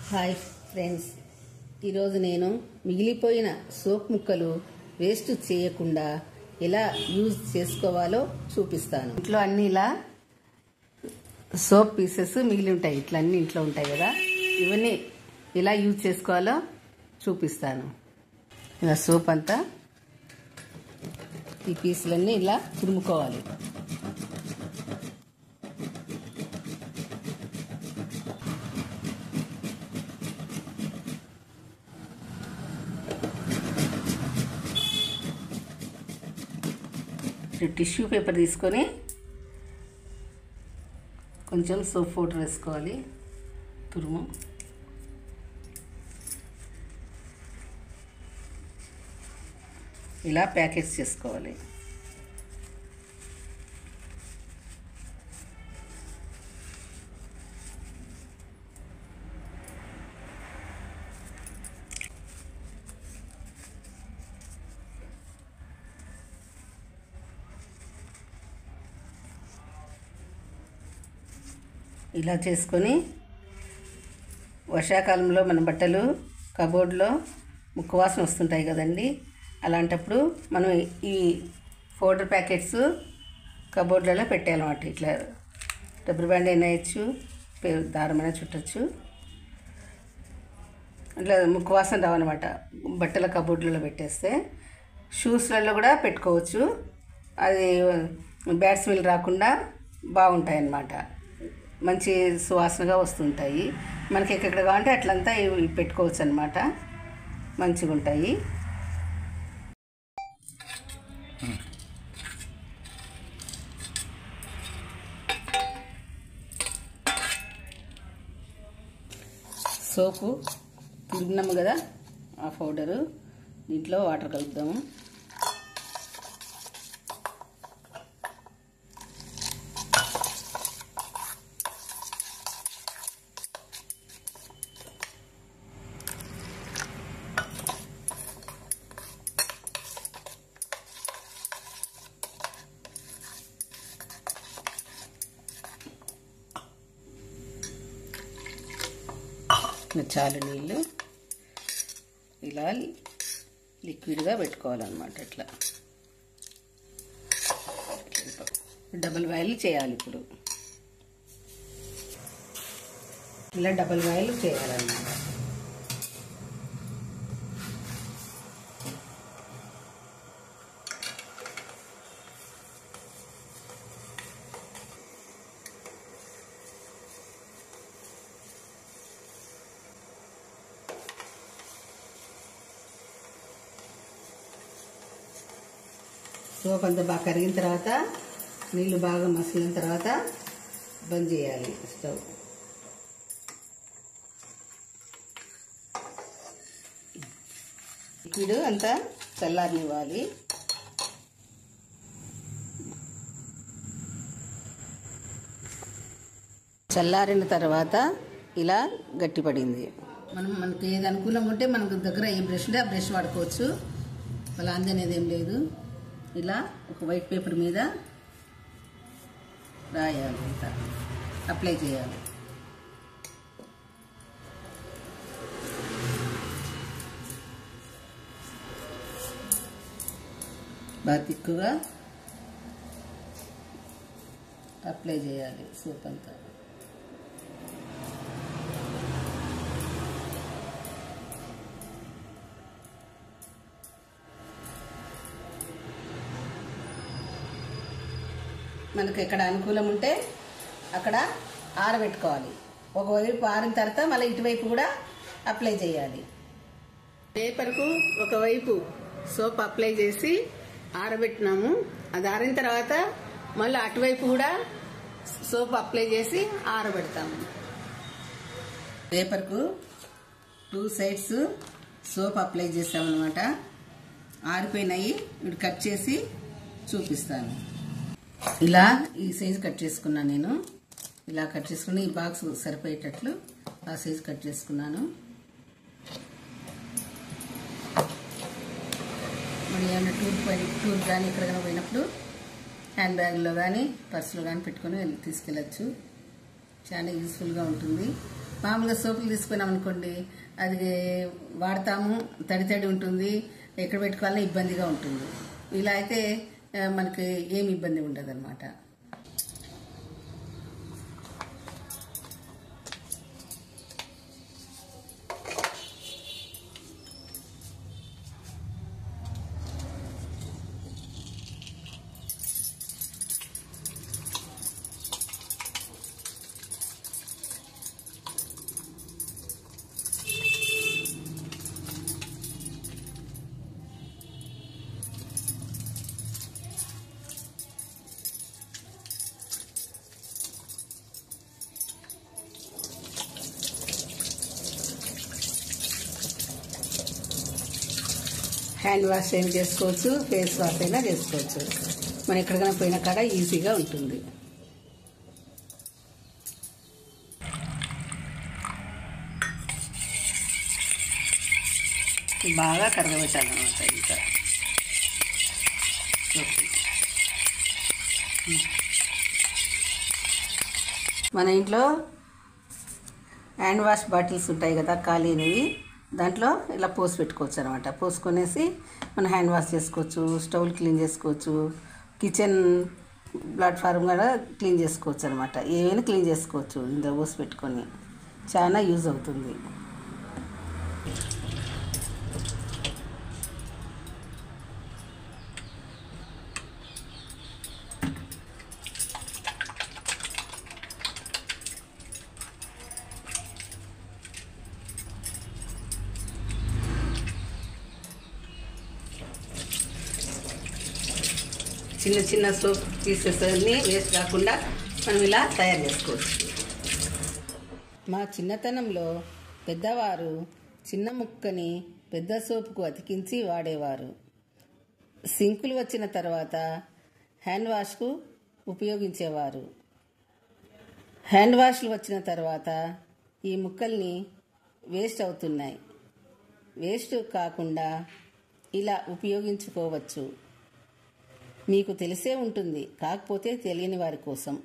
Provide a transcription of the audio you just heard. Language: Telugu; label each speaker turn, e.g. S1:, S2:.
S1: హాయ్ ఫ్రెండ్స్, ఈరోజు నేను మిగిలిపోయిన సోప్ ముక్కలు వేస్ట్ చేయకుండా ఎలా యూజ్ చేసుకోవాలో చూపిస్తాను. ఇంట్లో అన్ని ఇలా సోప్ పీసెస్ మిగిలి ఉంటాయి, ఇట్లా అన్ని ఇంట్లో ఉంటాయి కదా, ఇవన్నీ ఎలా యూజ్ చేసుకోవాలో చూపిస్తాను. ఇలా సోప్ అంతా ఈ పీసులన్నీ ఇలా తురుముకోవాలి. టిష్యూ పేపర్ తీసుకొని కొంచెం సోప్ పౌడర్ వేసుకోవాలి. తురుము ఇలా ప్యాకెట్స్ చేసుకోవాలి. ఇలా చేసుకొని వర్షాకాలంలో మన బట్టలు కబోర్డ్లో ముక్కవాసన వస్తుంటాయి కదండి, అలాంటప్పుడు మనం ఈ పౌడర్ ప్యాకెట్స్ కబోర్డ్లలో పెట్టాలన్నమాట. ఇట్లా రబ్బర్ బ్యాండ్ అయినా వేయచ్చు, దారమైనా చుట్టచ్చు. అట్లా ముక్కవాసన రావన్నమాట. బట్టల కబోర్డ్లలో పెట్టేస్తే షూస్లలో కూడా పెట్టుకోవచ్చు. అది బ్యాడ్ స్మెల్ రాకుండా బాగుంటాయి అన్నమాట. మంచి సువాసనగా వస్తుంటాయి. మనకి ఎక్కడ కావాలంటే అట్లంతా ఇవి పెట్టుకోవచ్చు అన్నమాట. మంచిగా ఉంటాయి. సోపు తురిమినాము కదా, ఆ పౌడరు దీంట్లో వాటర్ కలుపుదాము. చాలు నీళ్ళు ఇలా లిక్విడ్గా పెట్టుకోవాలన్నమాట. ఇట్లా డబుల్ బాయిల్ చేయాలి. ఇప్పుడు ఇలా డబుల్ బాయిల్ చేయాలన్నమాట. సోప్ అంతా బాగా కరిగిన తర్వాత, నీళ్ళు బాగా మసిలిన తర్వాత బంద్ చేయాలి స్టవ్. లిక్విడ్ అంతా చల్లారనివ్వాలి. చల్లారిన తర్వాత ఇలా గట్టిపడింది. మనకి ఏది అనుకూలంగా ఉంటే మనకు దగ్గర ఏ బ్రష్ ఉంటే ఆ బ్రష్ వాడుకోవచ్చు. అలా అందనేది ఏం లేదు. ఇలా ఒక వైట్ పేపర్ మీద రాయాలి, అంతా అప్లై చేయాలి. బాగా తిక్కుగా అప్లై చేయాలి సోప్ అంతా. మనకు ఎక్కడ అనుకూలం ఉంటే అక్కడ ఆరబెట్టుకోవాలి. ఒకవైపు ఆరిన తర్వాత మళ్ళీ ఇటువైపు కూడా అప్లై చేయాలి. పేపర్కు ఒకవైపు సోప్ అప్లై చేసి ఆరబెట్టినాము. అది ఆరిన తర్వాత మళ్ళీ అటువైపు కూడా సోప్ అప్లై చేసి ఆరబెడతాము. పేపర్కు 2 సైడ్స్ సోప్ అప్లై చేసామన్నమాట. ఆరిపోయినాయి. ఇప్పుడు కట్ చేసి చూపిస్తాను. ఇలా ఈ సైజు కట్ చేసుకున్నాను నేను. ఇలా కట్ చేసుకుని ఈ బాక్స్ సరిపోయేటట్లు ఆ సైజు కట్ చేసుకున్నాను. మరి ఏమైనా టూర్ కానీ ఎక్కడికైనా పోయినప్పుడు హ్యాండ్ బ్యాగ్లో కానీ పర్సులో కానీ పెట్టుకొని తీసుకెళ్ళచ్చు. చాలా యూస్ఫుల్గా ఉంటుంది. మామూలుగా సోపులు తీసుకున్నాం అనుకోండి, అది వాడతాము, తడి ఉంటుంది, ఎక్కడ పెట్టుకోవాలన్నా ఇబ్బందిగా ఉంటుంది. ఇలా అయితే మనకి ఏమి ఇబ్బంది ఉండదు అనమాట. హ్యాండ్ వాష్ అయినా చేసుకోవచ్చు, ఫేస్ వాష్ అయినా చేసుకోవచ్చు. మనం ఎక్కడికైనా పోయిన కాడ ఈజీగా ఉంటుంది. బాగా కరగబెట్టాలన్నమాట. ఇంకా మన ఇంట్లో హ్యాండ్ వాష్ బాటిల్స్ ఉంటాయి కదా, ఖాళీనివి, దాంట్లో ఇలా పోసి పెట్టుకోవచ్చు అనమాట. పోసుకొనేసి మనం హ్యాండ్ వాష్ చేసుకోవచ్చు, స్టవ్లు క్లీన్ చేసుకోవచ్చు, కిచెన్ ప్లాట్ఫామ్ కూడా క్లీన్ చేసుకోవచ్చు అనమాట. ఏవైనా క్లీన్ చేసుకోవచ్చు ఇందులో పోసి పెట్టుకొని. చాలా యూజ్ అవుతుంది. చిన్న చిన్న సోప్ పీసెస్ అన్నీ వేస్ట్ కాకుండా మనం ఇలా తయారు చేసుకోవచ్చు. మా చిన్నతనంలో పెద్దవారు చిన్న ముక్కని పెద్ద సోపుకు అతికించి వాడేవారు. సింకులు వచ్చిన తర్వాత హ్యాండ్ వాష్కు ఉపయోగించేవారు. హ్యాండ్ వాష్లు వచ్చిన తర్వాత ఈ ముక్కల్ని వేస్ట్ అవుతున్నాయి. వేస్ట్ కాకుండా ఇలా ఉపయోగించుకోవచ్చు. మీకు తెలిసే ఉంటుంది, కాకపోతే తెలియని వారి కోసం.